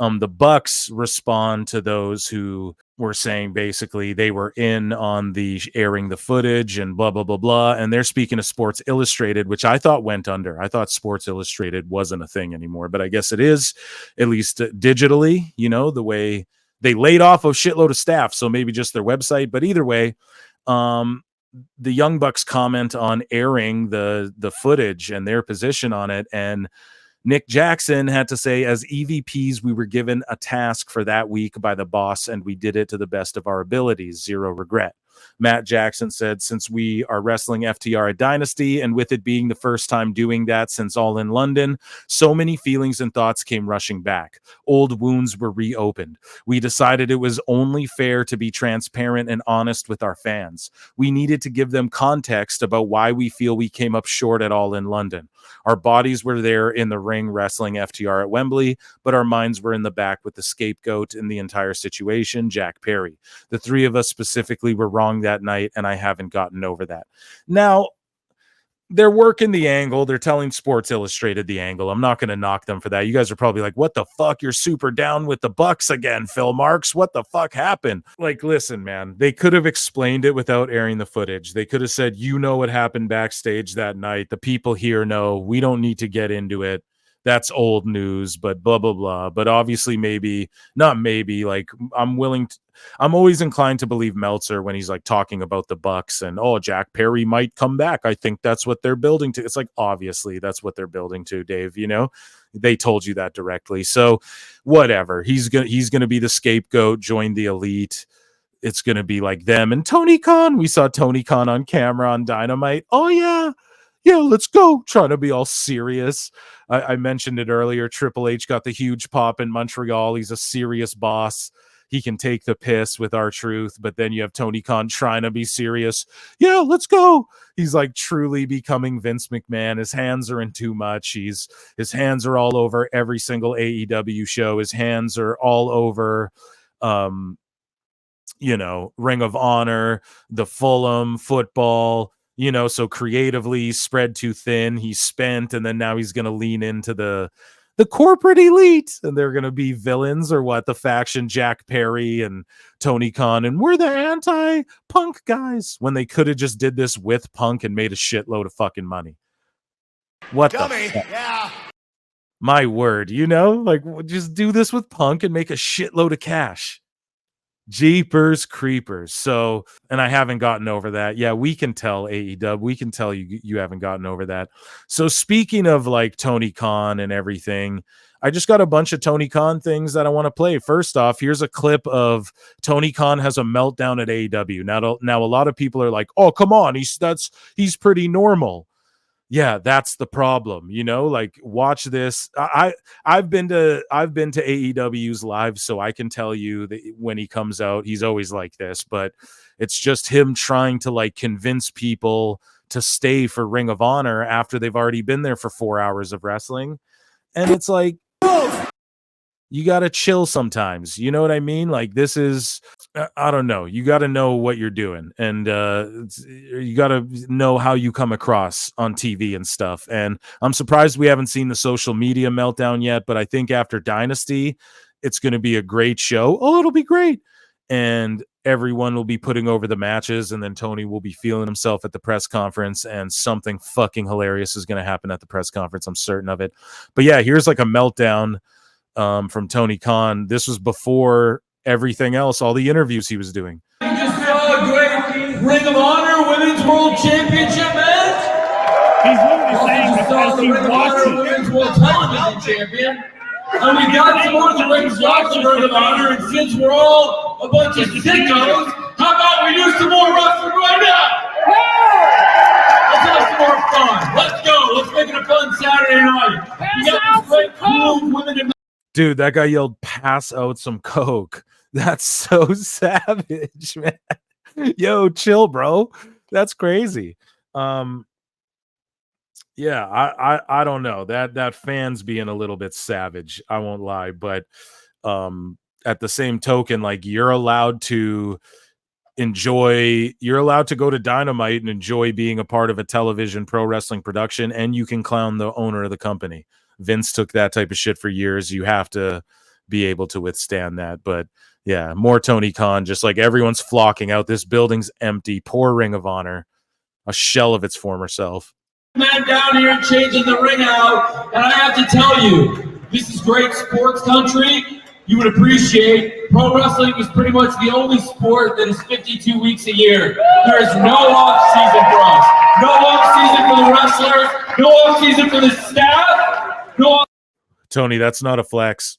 The Bucks respond to those who were saying basically they were in on the airing the footage and blah, blah, blah, blah. And they're speaking to Sports Illustrated, which I thought went under. I thought Sports Illustrated wasn't a thing anymore, but I guess it is, at least digitally, the way they laid off a shitload of staff. So maybe just their website. But either way, the Young Bucks comment on airing the footage and their position on it. And Nick Jackson had to say, as EVPs, we were given a task for that week by the boss, and we did it to the best of our abilities. Zero regret. Matt Jackson said, since we are wrestling FTR at Dynasty, and with it being the first time doing that since All in London, so many feelings and thoughts came rushing back. Old wounds were reopened. We decided it was only fair to be transparent and honest with our fans. We needed to give them context about why we feel we came up short at All in London. Our bodies were there in the ring wrestling FTR at Wembley, but our minds were in the back with the scapegoat in the entire situation, Jack Perry. The three of us specifically were wrong that night, and I haven't gotten over that. Now, they're working the angle. They're telling Sports Illustrated the angle. I'm not going to knock them for that. You guys are probably like, what the fuck? You're super down with the Bucks again, Phil Marks. What the fuck happened? Like, listen, man, they could have explained it without airing the footage. They could have said, what happened backstage that night. The people here know. We don't need to get into it. That's old news, but blah, blah, blah. But obviously, I'm always inclined to believe Meltzer when he's like talking about the Bucks and, Jack Perry might come back. I think that's what they're building to. It's like, obviously that's what they're building to, Dave, they told you that directly. So whatever, he's going to be the scapegoat, join the elite. It's going to be like them and Tony Khan. We saw Tony Khan on camera on Dynamite. Oh yeah, let's go. Trying to be all serious. I mentioned it earlier. Triple H got the huge pop in Montreal. He's a serious boss. He can take the piss with R-Truth, but then you have Tony Khan trying to be serious. Yeah, let's go. He's like truly becoming Vince McMahon. His hands are in too much. His hands are all over every single AEW show. His hands are all over, Ring of Honor, the Fulham football. So creatively spread too thin. He's spent, and then now he's going to lean into the corporate elite, and they're going to be villains or what? The faction Jack Perry and Tony Khan, and we're the anti-Punk guys, when they could have just did this with Punk and made a shitload of fucking money. What Dummy. The fuck? Yeah. My word, just do this with Punk and make a shitload of cash. Jeepers creepers. So, and I haven't gotten over that. Yeah, we can tell AEW. We can tell you haven't gotten over that. So speaking of like Tony Khan and everything, I just got a bunch of Tony Khan things that I want to play. First off, here's a clip of Tony Khan has a meltdown at AEW. Now a lot of people are like, oh, come on. He's pretty normal. Yeah, that's the problem. Watch this. I've been to AEW's live, so I can tell you that when he comes out, he's always like this, but it's just him trying to like convince people to stay for Ring of Honor after they've already been there for 4 hours of wrestling. And it's like, you got to chill sometimes. You know what I mean? Like, this is, I don't know. You got to know what you're doing, and you got to know how you come across on TV and stuff. And I'm surprised we haven't seen the social media meltdown yet, but I think after Dynasty, it's going to be a great show. Oh, it'll be great. And everyone will be putting over the matches, and then Tony will be feeling himself at the press conference, and something fucking hilarious is going to happen at the press conference. I'm certain of it. But yeah, here's like a meltdown from Tony Khan. This was before everything else, all the interviews he was doing. You just saw a great Ring of Honor Women's World Championship match. He's literally saying because he watched it. Women's World Television Champion. And we got some more to watch the Ring of Honor, and since we're all a bunch of sickos, how about we do some more wrestling right now? Let's have some more fun. Let's go. Let's make it a fun Saturday night. We got this great cool women in. Dude, that guy yelled, pass out some Coke. That's so savage, man. Yo, chill, bro. That's crazy. Yeah, I don't know. That fan's being a little bit savage. I won't lie. But at the same token, like, you're allowed to go to Dynamite and enjoy being a part of a television pro wrestling production, and you can clown the owner of the company. Vince took that type of shit for years. You have to be able to withstand that. But yeah, more Tony Khan, just like everyone's flocking out. This building's empty. Poor Ring of Honor, a shell of its former self. Man down here changing the ring out, and I have to tell you, this is great sports country. You would appreciate pro wrestling is pretty much the only sport that is 52 weeks a year. There is no off season for us, no off season for the wrestlers, no off season for the staff, no off. Tony, that's not a flex.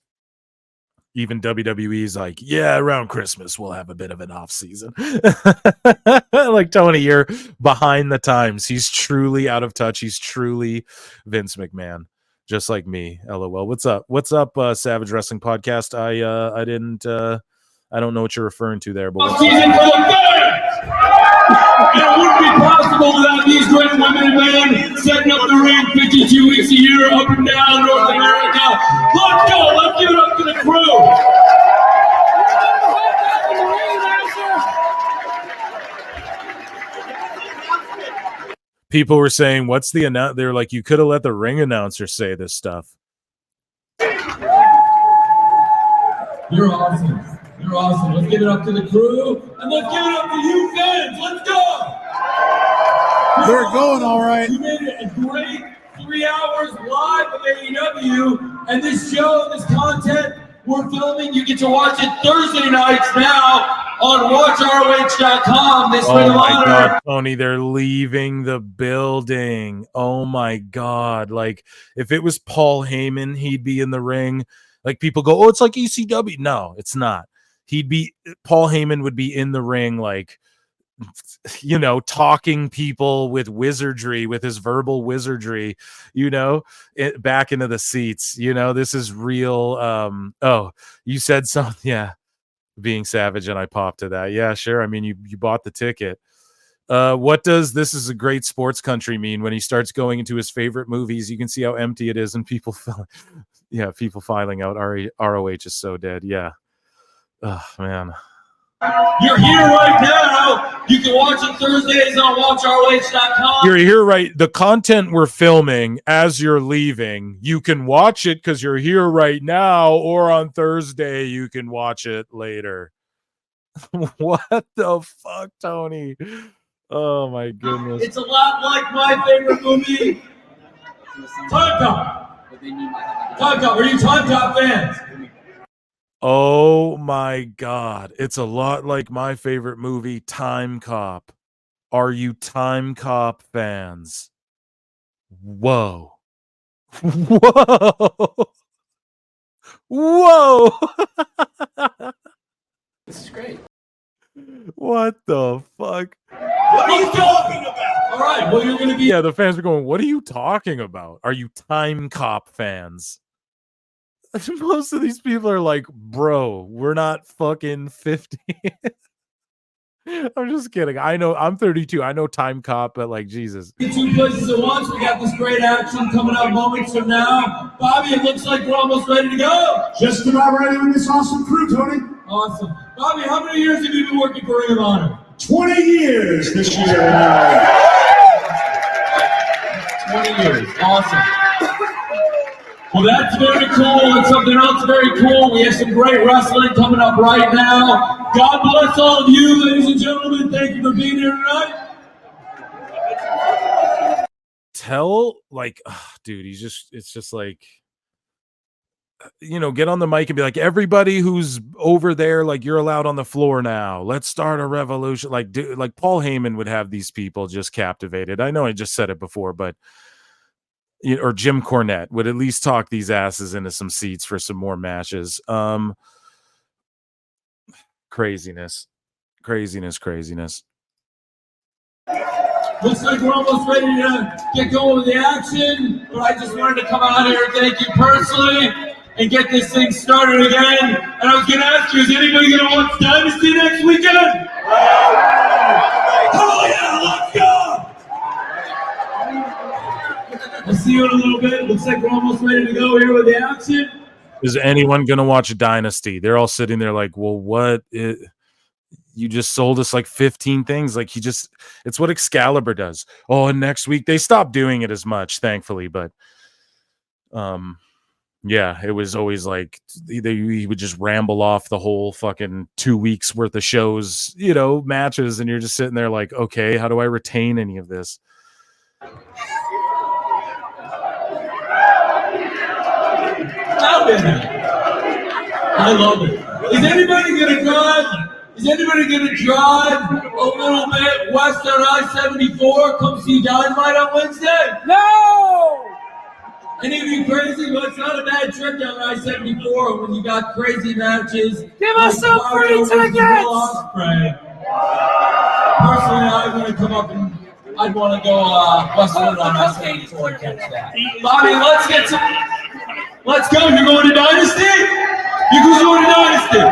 Even WWE's like, yeah, around Christmas we'll have a bit of an off season. Like, Tony, you're behind the times. He's truly out of touch. He's truly Vince McMahon, just like me. LOL. What's up? Savage Wrestling Podcast? I don't know what you're referring to there, but Off season for the fans. It wouldn't be possible without these great women and men setting up the ring 52 weeks a year, up and down North America. Let's go. Let's give it up to the crew. people were saying, "What's the announce?" They're like, "You could have let the ring announcer say this stuff." You're awesome. You're awesome. Let's give it up to the crew, and let's give it up to you fans. Let's go. They're going all right. You made it a great 3 hours live with AEW, and this show, this content we're filming, you get to watch it Thursday nights now on WatchROH.com. This Oh my God, Tony, they're leaving the building. Oh my God. Like, if it was Paul Heyman, he'd be in the ring. Like, people go, "Oh, it's like ECW." No, it's not. Paul Heyman would be in the ring, like, you know, talking people with wizardry, with his verbal wizardry, you know, back into the seats. You know, this is real. Oh, you said something. Yeah. Being savage, and I popped to that. Yeah, sure. I mean, you bought the ticket. What does "this is a great sports country" mean when he starts going into his favorite movies? You can see how empty it is, and people filing out. ROH is so dead. Yeah. Oh man. You're here right now. You can watch it Thursdays on WatchROH.com. You're here right. The content we're filming as you're leaving, you can watch it because you're here right now, or on Thursday you can watch it later. What the fuck, Tony? Oh my goodness. It's a lot like my favorite movie, Time Cop. Time Cop. Are you Time Cop fans? Oh my God. It's a lot like my favorite movie, Time Cop. Are you Time Cop fans? Whoa. Whoa. Whoa. This is great. What the fuck? What are you talking about? All right. Well, you're going to be. Yeah, the fans are going, "What are you talking about? Are you Time Cop fans?" Most of these people are like, "Bro, we're not fucking 50. I'm just kidding. I know I'm 32. I know Time Cop, but like, Jesus. Two places at once. We got this great action coming up moments from now. Bobby, it looks like we're almost ready to go. Just about ready with this awesome crew, Tony. Awesome. Bobby, how many years have you been working for Ring of Honor? 20 years this year. 20 years. Awesome. Well, that's very cool. And something else very cool. We have some great wrestling coming up right now. God bless all of you, ladies and gentlemen. Thank you for being here tonight. Dude, it's just like, you know, get on the mic and be like, "Everybody who's over there, like, you're allowed on the floor now. Let's start a revolution." Like, dude, like Paul Heyman would have these people just captivated. I know I just said it before, but or Jim Cornette would at least talk these asses into some seats for some more matches. Craziness. Looks like we're almost ready to get going with the action, but I just wanted to come out here and thank you personally and get this thing started again. And I was going to ask you, is anybody going to watch Dynasty next weekend? Oh yeah, let's go! We'll see you in a little bit. Looks like we're almost ready to go here with the action. Is anyone going to watch Dynasty? They're all sitting there like, "Well, what? You just sold us like 15 things." Like, it's what Excalibur does. Oh, and next week they stopped doing it as much, thankfully. But Yeah, it was always like he would just ramble off the whole fucking 2 weeks worth of shows, matches, and you're just sitting there like, okay, how do I retain any of this? I love it. Is anybody gonna drive a little bit west on I-74? Come see Dynamite on Wednesday? No! Any of you crazy? Well, it's not a bad trip down I-74 when you got crazy matches. Give us some free tickets! Personally, I'm gonna come up and I'd want to go westward on I-74 and catch that. Bobby, let's go. You're going to Dynasty? You're going to Dynasty.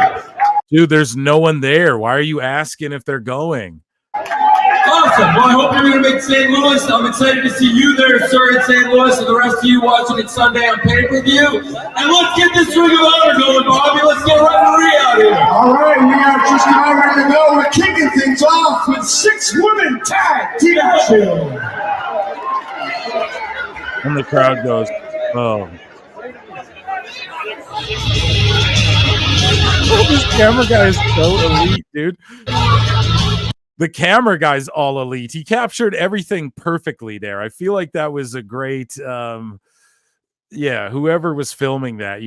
Dude, there's no one there. Why are you asking if they're going? Awesome. Well, I hope you're going to make St. Louis. I'm excited to see you there, sir, in St. Louis, and the rest of you watching it Sunday on pay-per-view. And let's get this Ring of Honor going, Bobby. Let's get referee out here. All right, we are just about ready to go. We're kicking things off with 6 women tag team action. And the crowd goes, oh. This camera guy is so elite, dude. The camera guy's all elite. He captured everything perfectly there. I feel like that was a great, whoever was filming that,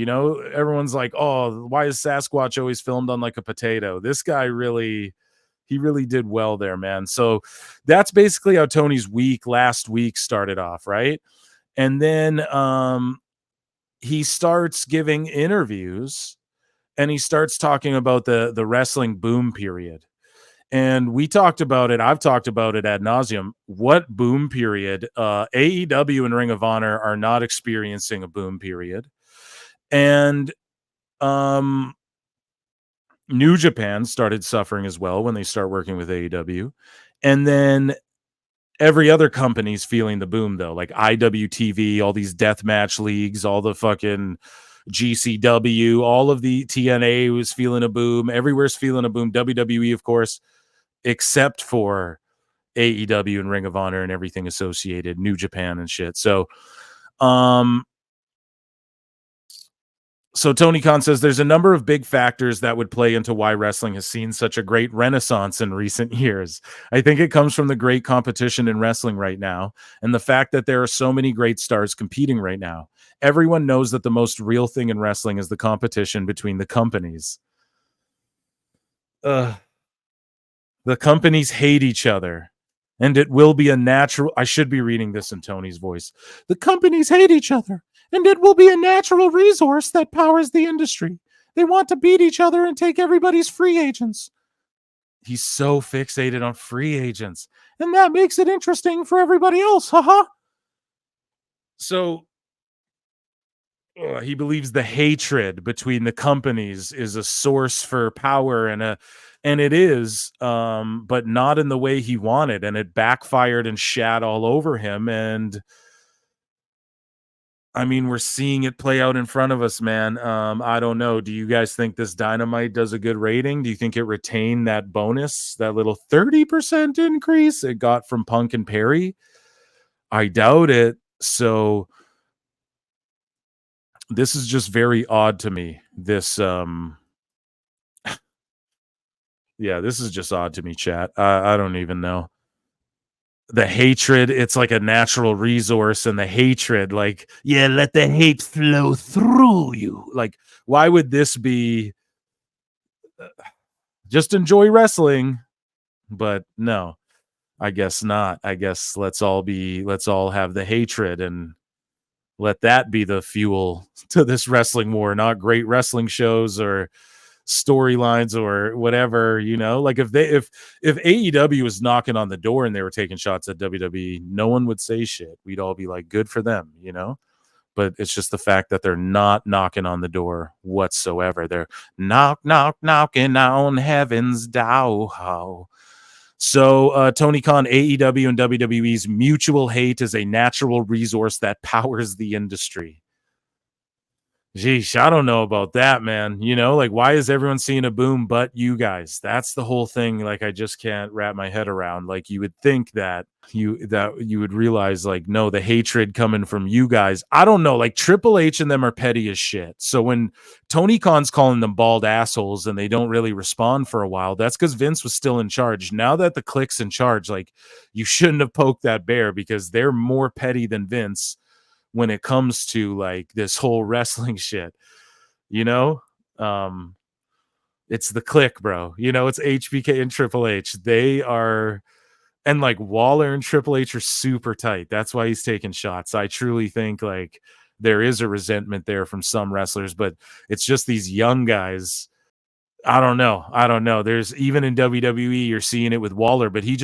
everyone's like, oh, why is Sasquatch always filmed on like a potato? This guy really did well there, man. So that's basically how Tony's last week started off, right? And then he starts giving interviews and he starts talking about the wrestling boom period. And we talked about it. I've talked about it ad nauseum. What boom period? AEW and Ring of Honor are not experiencing a boom period. And New Japan started suffering as well when they start working with AEW. And then every other company's feeling the boom, though, like IWTV, all these deathmatch leagues, all the fucking GCW, all of the TNA was feeling a boom. Everywhere's feeling a boom. WWE, of course, except for AEW and Ring of Honor and everything associated, New Japan and shit. So Tony Khan says there's a number of big factors that would play into why wrestling has seen such a great renaissance in recent years. I think it comes from the great competition in wrestling right now and the fact that there are so many great stars competing right now. Everyone knows that the most real thing in wrestling is the competition between the companies. The companies hate each other, and it will be a natural... I should be reading this in Tony's voice. The companies hate each other, and it will be a natural resource that powers the industry. They want to beat each other and take everybody's free agents. He's so fixated on free agents, and that makes it interesting for everybody else. Haha. So he believes the hatred between the companies is a source for power, and it is, but not in the way he wanted, and it backfired and shat all over him. And I mean, we're seeing it play out in front of us, man. I don't know. Do you guys think this Dynamite does a good rating? Do you think it retained that bonus, that little 30% increase it got from Punk and Perry? I doubt it. So this is just very odd to me. This, this is just odd to me, chat. I don't even know. The hatred, it's like a natural resource, and the hatred, like, yeah, let the hate flow through you. Like, why would this be? Just enjoy wrestling, but no, I guess not. I guess let's all have the hatred and let that be the fuel to this wrestling war, not great wrestling shows or storylines or whatever, like if AEW was knocking on the door and they were taking shots at WWE, no one would say shit. We'd all be like, good for them, but it's just the fact that they're not knocking on the door whatsoever. They're knocking on heaven's door. So Tony Khan, AEW and WWE's mutual hate is a natural resource that powers the industry. Geesh, I don't know about that, man. You know, like, why is everyone seeing a boom but you guys? That's the whole thing. Like, I just can't wrap my head around. Like, you would think that you would realize, like, no, the hatred coming from you guys. I don't know. Like, Triple H and them are petty as shit. So when Tony Khan's calling them bald assholes and they don't really respond for a while, that's because Vince was still in charge. Now that the Clique's in charge, like, you shouldn't have poked that bear because they're more petty than Vince when it comes to like this whole wrestling shit, you know. It's the Clique, bro. You know, it's HBK and Triple H. They are, and like Waller and Triple H are super tight. That's why he's taking shots. I truly think like there is a resentment there from some wrestlers, but it's just these young guys. I don't know. There's even in WWE, you're seeing it with Waller, but he's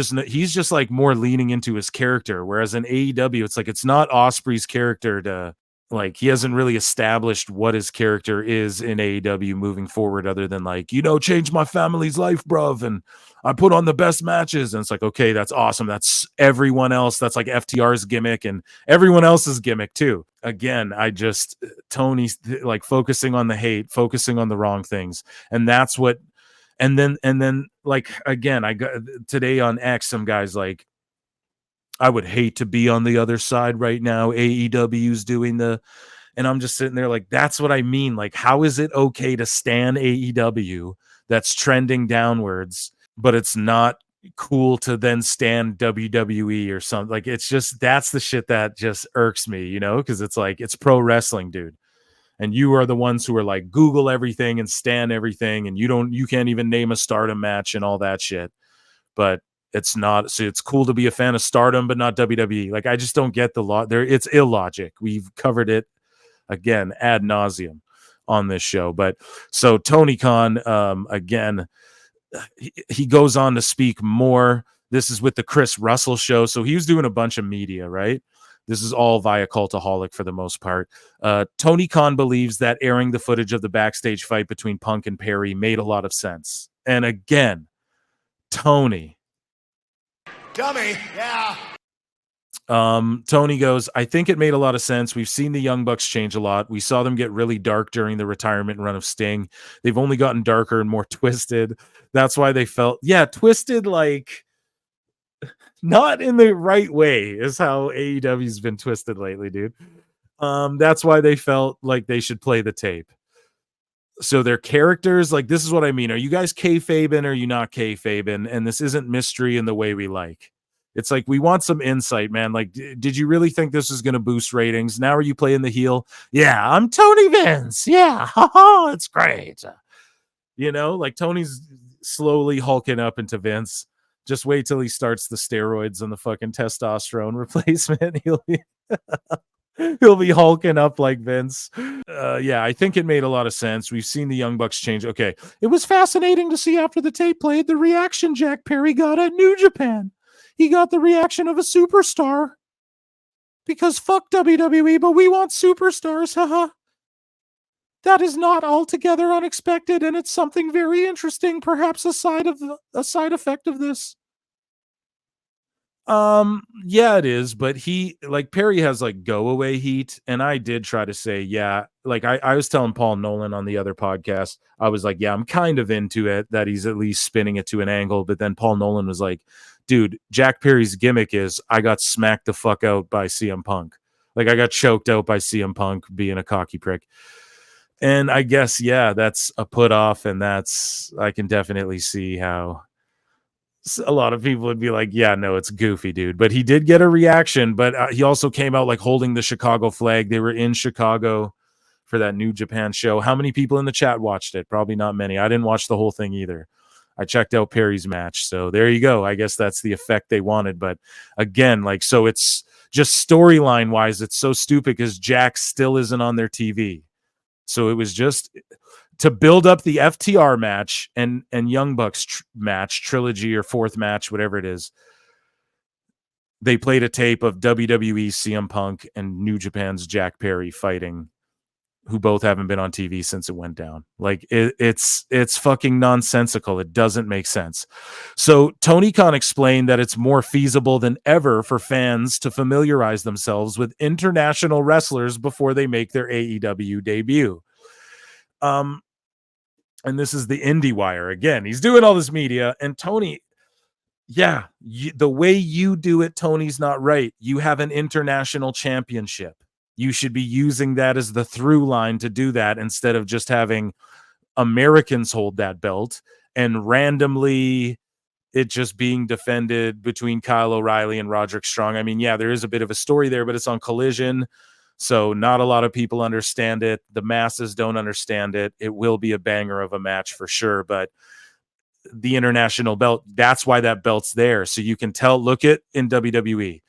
just like more leaning into his character. Whereas in AEW, it's like it's not Ospreay's character to like he hasn't really established what his character is in AEW moving forward, other than like, you know, change my family's life, bruv, and I put on the best matches. And it's like, okay, that's awesome. That's everyone else. That's like FTR's gimmick and everyone else's gimmick too. Again, Tony's like focusing on the hate, focusing on the wrong things. And that's what, and then like, again, I got today on X, some guys like, I would hate to be on the other side right now. AEW's doing and I'm just sitting there like, that's what I mean. Like, how is it okay to stan AEW that's trending downwards, but it's not cool to then stan WWE or something? Like, it's just, that's the shit that just irks me, you know, because it's like, it's pro wrestling, dude. And you are the ones who are like, Google everything and stan everything. And you can't even name a Stardom match and all that shit. But it's not, so it's cool to be a fan of Stardom, but not WWE. Like, I just don't get the law there. It's illogic. We've covered it again ad nauseum on this show. But so Tony Khan, again, he goes on to speak more. This is with the Chris Russell show. So he was doing a bunch of media, right? This is all via Cultaholic for the most part. Tony Khan believes that airing the footage of the backstage fight between Punk and Perry made a lot of sense. And again, Tony. Dummy, yeah. Tony goes, I think it made a lot of sense. We've seen the Young Bucks change a lot. We saw them get really dark during the retirement run of Sting. They've only gotten darker and more twisted. That's why they felt, twisted, like not in the right way is how AEW's been twisted lately, dude. That's why they felt like they should play the tape. So their characters, like, this is what I mean. Are you guys kayfabing or are you not kayfabing? And this isn't mystery in the way we like. It's like, we want some insight, man. Like, did you really think this was going to boost ratings? Now are you playing the heel? Yeah, I'm Tony Vince. Yeah, haha, it's great. You know, like Tony's slowly hulking up into Vince. Just wait till he starts the steroids and the fucking testosterone replacement. He'll be hulking up like Vince. I think it made a lot of sense. We've seen the Young Bucks change. Okay. It was fascinating to see after the tape played the reaction Jack Perry got at New Japan. He got the reaction of a superstar. Because fuck WWE, but we want superstars. Haha. That is not altogether unexpected, and it's something very interesting, perhaps a side effect of this. Yeah, it is, but Perry has like go away heat, and I did try to say, like I was telling Paul Nolan on the other podcast, I was like, I'm kind of into it that he's at least spinning it to an angle, but then Paul Nolan was like, dude, Jack Perry's gimmick is I got smacked the fuck out by CM Punk. Like, I got choked out by CM Punk being a cocky prick. And I guess, that's a put off, and I can definitely see how a lot of people would be like, no, it's goofy, dude. But he did get a reaction, but he also came out like holding the Chicago flag. They were in Chicago for that New Japan show. How many people in the chat watched it? Probably not many. I didn't watch the whole thing either. I checked out Perry's match. So there you go. I guess that's the effect they wanted. But again, like, so it's just storyline wise, it's so stupid because Jack still isn't on their TV. So it was just to build up the FTR match and Young Bucks match, trilogy or fourth match, whatever it is. They played a tape of WWE CM Punk and New Japan's Jack Perry fighting, who both haven't been on TV since it went down. Like, it's fucking nonsensical. It doesn't make sense. So Tony Khan explained that it's more feasible than ever for fans to familiarize themselves with international wrestlers before they make their AEW debut. And this is the IndieWire again. He's doing all this media, and Tony, the way you do it, Tony's not right. You have an international championship. You should be using that as the through line to do that instead of just having Americans hold that belt and randomly it just being defended between Kyle O'Reilly and Roderick Strong. I mean, yeah, there is a bit of a story there, but it's on Collision. So not a lot of people understand it. The masses don't understand it. It will be a banger of a match for sure, but the international belt, that's why that belt's there. So you can tell, look at in WWE.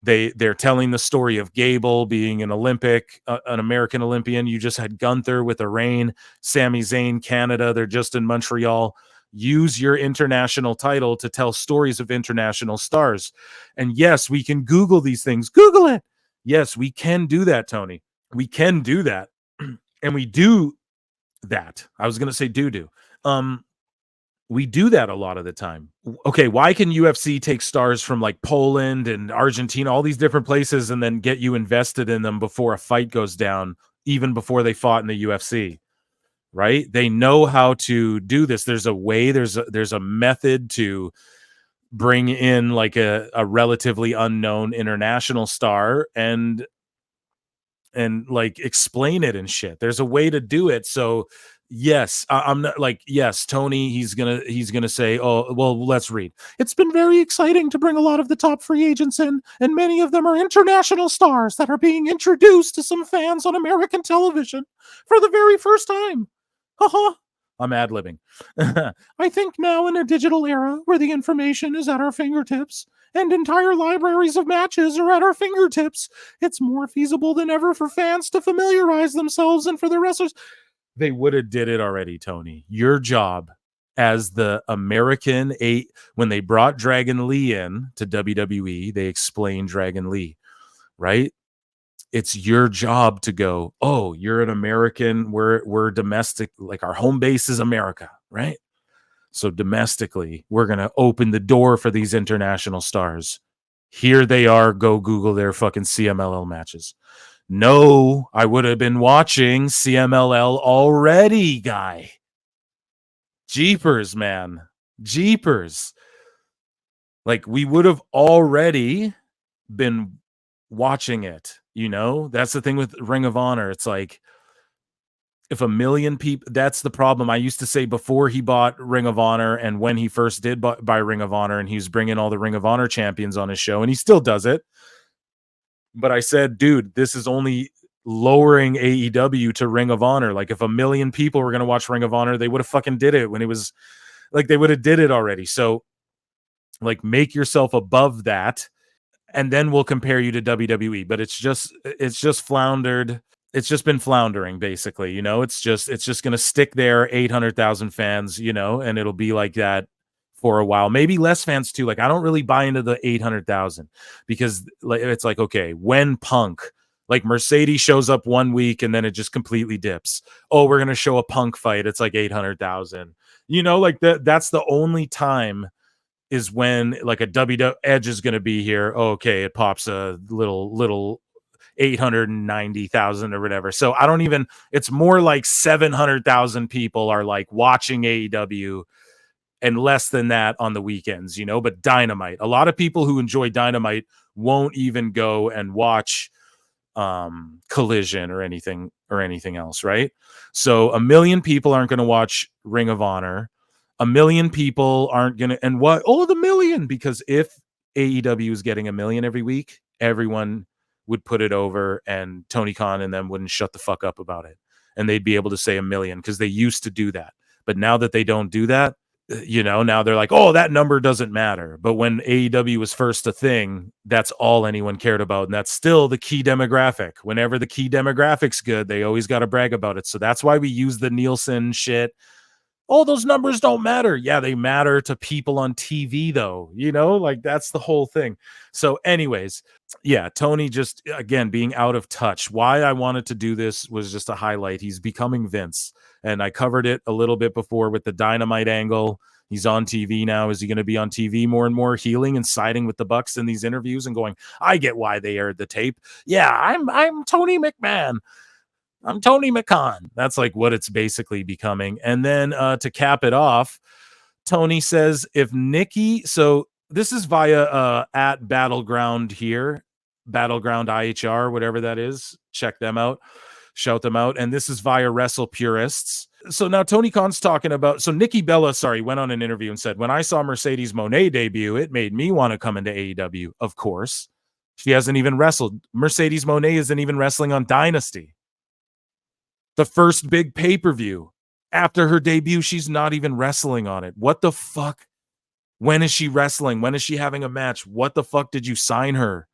They're telling the story of Gable being an American Olympian. You just had Gunther with a reign, Sami Zayn, Canada. They're just in Montreal. Use your international title to tell stories of international stars. And yes, we can Google these things. Google it. Yes, we can do that, Tony. We can do that. And we do that. I was going to say do. We do that a lot of the time. Okay, why can UFC take stars from like Poland and Argentina, all these different places, and then get you invested in them before a fight goes down, even before they fought in the UFC? Right? They know how to do this. There's a way, there's a method to bring in like a relatively unknown international star and like explain it and shit. There's a way to do it. So yes, I'm not like, yes, Tony, he's gonna say, oh, well, let's read. It's been very exciting to bring a lot of the top free agents in, and many of them are international stars that are being introduced to some fans on American television for the very first time. Haha. I'm ad-libbing. I think now in a digital era where the information is at our fingertips and entire libraries of matches are at our fingertips, it's more feasible than ever for fans to familiarize themselves and for the wrestlers. They would have did it already, Tony. Your job as the American when they brought Dragon Lee in to WWE, they explained Dragon Lee, right? It's your job to go, oh, you're an American. We're domestic, like our home base is America, right? So domestically, we're going to open the door for these international stars. Here they are. Go Google their fucking CMLL matches. No, I would have been watching CMLL already, guy. Jeepers, man. Jeepers. Like, we would have already been watching it, you know? That's the thing with Ring of Honor. It's like, if a million people, that's the problem. I used to say before he bought Ring of Honor and when he first did buy Ring of Honor and he was bringing all the Ring of Honor champions on his show, and he still does it. But I said, dude, this is only lowering AEW to Ring of Honor. Like, if a million people were going to watch Ring of Honor, they would have fucking did it when it was like, they would have did it already. So like, make yourself above that, and then we'll compare you to WWE. But it's just floundered. It's just been floundering, basically. You know, it's just going to stick there, 800,000 fans, you know, and it'll be like that for a while. Maybe less fans too. Like, I don't really buy into the 800,000 because it's like, okay, when Punk, like Mercedes shows up 1 week and then it just completely dips. Oh, we're going to show a Punk fight. It's like 800,000, you know, like that's the only time is when like a WWE Edge is going to be here. Oh, okay. It pops a little 890,000 or whatever. So I don't even, it's more like 700,000 people are like watching AEW and less than that on the weekends, you know. But Dynamite, a lot of people who enjoy Dynamite won't even go and watch Collision or anything else, right? So 1 million people aren't going to watch Ring of Honor. 1 million people aren't going to, and what? Oh, the million, because if AEW is getting 1 million every week, everyone would put it over, and Tony Khan and them wouldn't shut the fuck up about it, and they'd be able to say 1 million because they used to do that. But now that they don't do that, you know, now they're like, oh, that number doesn't matter. But when AEW was first a thing, that's all anyone cared about, and that's still the key demographic. Whenever the key demographic's good, they always got to brag about it. So that's why we use the Nielsen shit. Oh, those numbers don't matter. Yeah, they matter to people on TV, though. You know, like, that's the whole thing. So anyways, yeah, Tony just, again, being out of touch. Why I wanted to do this was just a highlight. He's becoming Vince. And I covered it a little bit before with the Dynamite angle. He's on TV now. Is he going to be on TV more and more, healing and siding with the Bucks in these interviews and going, I get why they aired the tape. Yeah, I'm Tony McMahon. I'm Tony McCon. That's like what it's basically becoming. And then to cap it off, Tony says if Nikki, so this is via at Battleground here, Battleground IHR, whatever that is. Check them out, shout them out. And this is via Wrestle Purists. So now Tony Khan's talking about, so Nikki Bella, went on an interview and said, when I saw Mercedes Moné debut, it made me want to come into AEW. Of course, she hasn't even wrestled. Mercedes Moné isn't even wrestling on Dynasty. The first big pay-per-view. After her debut, she's not even wrestling on it. What the fuck? When is she wrestling? When is she having a match? What the fuck did you sign her?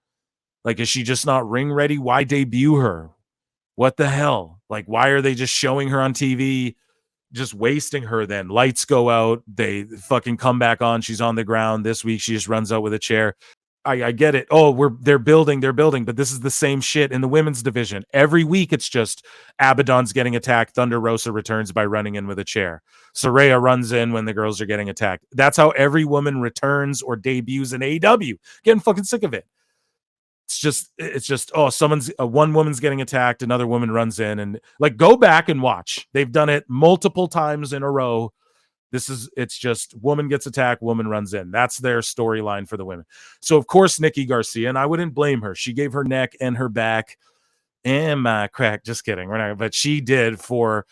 Like, is she just not ring ready? Why debut her? What the hell? Like, why are they just showing her on TV, just wasting her then? Lights go out. They fucking come back on. She's on the ground. This week, she just runs out with a chair. I get it. Oh, they're building, but this is the same shit in the women's division. Every week it's just Abaddon's getting attacked. Thunder Rosa returns by running in with a chair. Soraya runs in when the girls are getting attacked. That's how every woman returns or debuts in AEW. Getting fucking sick of it. It's just one woman's getting attacked, another woman runs in, and like, go back and watch. They've done it multiple times in a row. It's just woman gets attacked, woman runs in. That's their storyline for the women. So, of course, Nikki Garcia, and I wouldn't blame her. She gave her neck and her back and my crack. Just kidding. But she did for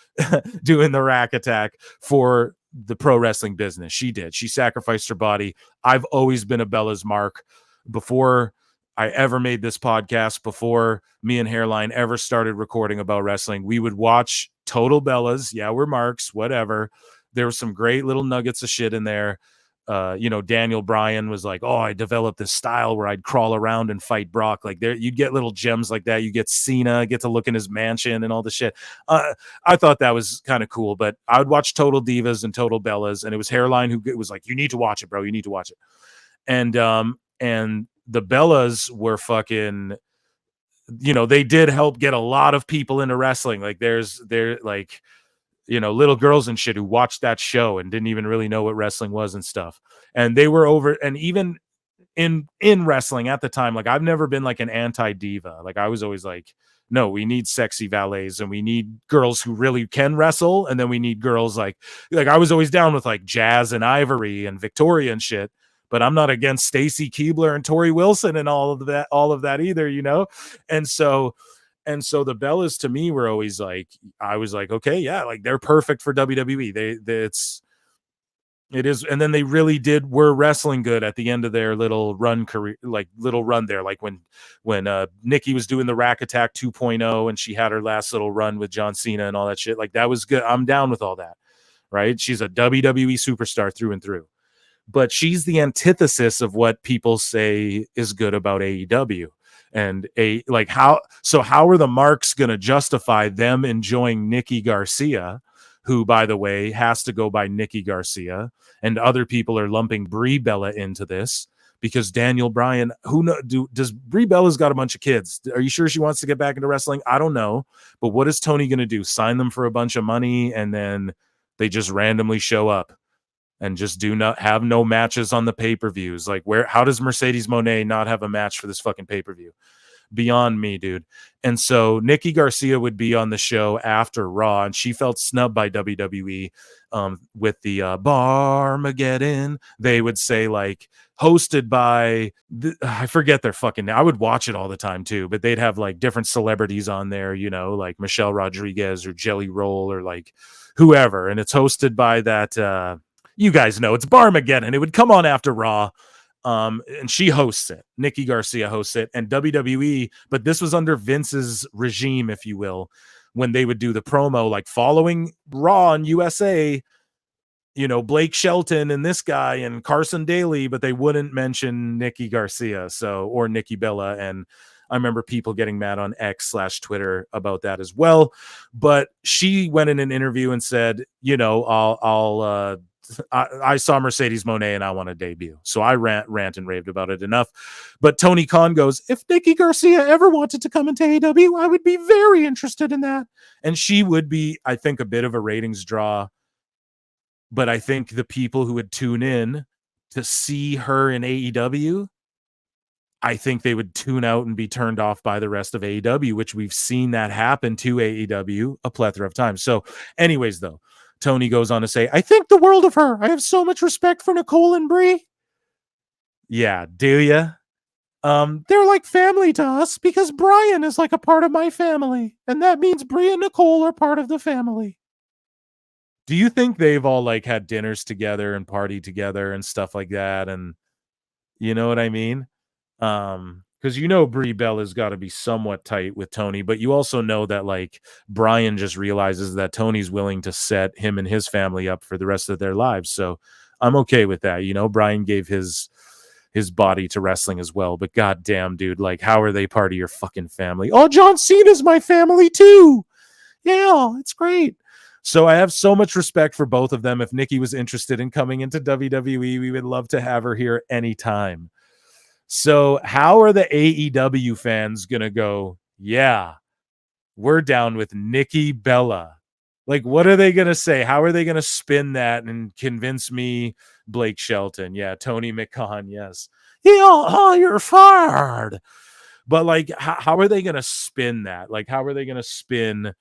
doing the rack attack for the pro wrestling business. She did. She sacrificed her body. I've always been a Bella's mark. Before I ever made this podcast, before me and Hairline ever started recording about wrestling, we would watch Total Bellas. Yeah, we're marks, whatever. There were some great little nuggets of shit in there. Daniel Bryan was like, oh, I developed this style where I'd crawl around and fight Brock. Like, there, you'd get little gems like that. You get Cena, get to look in his mansion and all the shit. I thought that was kind of cool, but I would watch Total Divas and Total Bellas, and it was Hairline who was like, you need to watch it, bro. You need to watch it. And the Bellas were fucking, they did help get a lot of people into wrestling. Like, little girls and shit who watched that show and didn't even really know what wrestling was and stuff. And they were over, and even in wrestling at the time, like, I've never been like an anti-diva. Like, I was always like, no, we need sexy valets and we need girls who really can wrestle. And then we need girls like I was always down with like Jazz and Ivory and Victoria and shit. But I'm not against Stacy Keibler and Tori Wilson and all of that either, And so the Bellas to me were always like, I was like, okay, yeah, like, they're perfect for WWE. It is. And then they really were wrestling good at the end of their little run there. Like when Nikki was doing the Rack Attack 2.0 and she had her last little run with John Cena and all that shit. Like, that was good. I'm down with all that. Right. She's a WWE superstar through and through. But she's the antithesis of what people say is good about AEW. And how are the marks going to justify them enjoying Nikki Garcia, who, by the way, has to go by Nikki Garcia, and other people are lumping Brie Bella into this because Daniel Bryan, does Brie Bella's got a bunch of kids? Are you sure she wants to get back into wrestling? I don't know. But what is Tony going to do? Sign them for a bunch of money and then they just randomly show up and just have no matches on the pay-per-views? Like, how does Mercedes Moné not have a match for this fucking pay-per-view? Beyond me, dude. And so Nikki Garcia would be on the show after Raw, and she felt snubbed by WWE with the Barmageddon. They would say, like, hosted by I forget their fucking name. I would watch it all the time too, but they'd have like different celebrities on there, like Michelle Rodriguez or Jelly Roll or like whoever, and it's hosted by that you guys know, it's Barmageddon. It would come on after Raw. And she hosts it. Nikki Garcia hosts it, and WWE, but this was under Vince's regime, if you will, when they would do the promo, like following Raw and USA, Blake Shelton and this guy and Carson Daly, but they wouldn't mention Nikki Garcia, or Nikki Bella. And I remember people getting mad on X/Twitter about that as well. But she went in an interview and said, I saw Mercedes Moné and I want to debut. So I rant and raved about it enough. But Tony Khan goes, if Nikki Garcia ever wanted to come into AEW, I would be very interested in that. And she would be, I think, a bit of a ratings draw. But I think the people who would tune in to see her in AEW I think they would tune out and be turned off by the rest of AEW, which we've seen that happen to AEW a plethora of times. So, anyways, though, Tony goes on to say, I think the world of her. I have so much respect for Nicole and Brie. Yeah, do ya? They're like family to us because Brian is like a part of my family. And that means Brie and Nicole are part of the family. Do you think they've all like had dinners together and partied together and stuff like that? And you know what I mean? Because Brie Bella's got to be somewhat tight with Tony, but you also know that like Brian just realizes that Tony's willing to set him and his family up for the rest of their lives. So I'm okay with that. Brian gave his body to wrestling as well. But goddamn, dude, like, how are they part of your fucking family? Oh, John Cena's my family too. Yeah, it's great. So I have so much respect for both of them. If Nikki was interested in coming into WWE, we would love to have her here anytime. So how are the AEW fans going to go, yeah, we're down with Nikki Bella? Like, what are they going to say? How are they going to spin that and convince me, Blake Shelton? Yeah, Tony McCon, yes. Yeah, oh, you're fired. But, like, how are they going to spin that? Like, how are they going to spin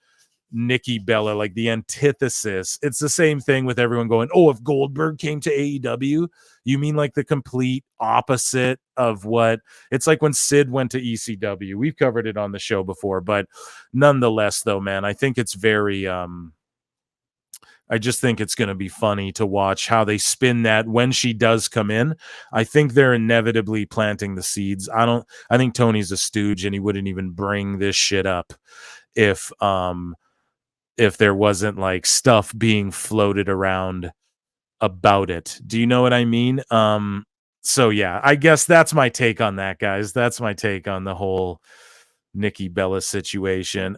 Nikki Bella, like the antithesis? It's the same thing with everyone going, oh, if Goldberg came to AEW, you mean like the complete opposite of what it's like when Sid went to ECW. We've covered it on the show before, but nonetheless, though, man, I think it's very I just think it's going to be funny to watch how they spin that when she does come in. I think they're inevitably planting the seeds. I think Tony's a stooge and he wouldn't even bring this shit up if there wasn't like stuff being floated around about it. Do you know what I mean? So yeah, I guess that's my take on that, guys. That's my take on the whole Nikki Bella situation.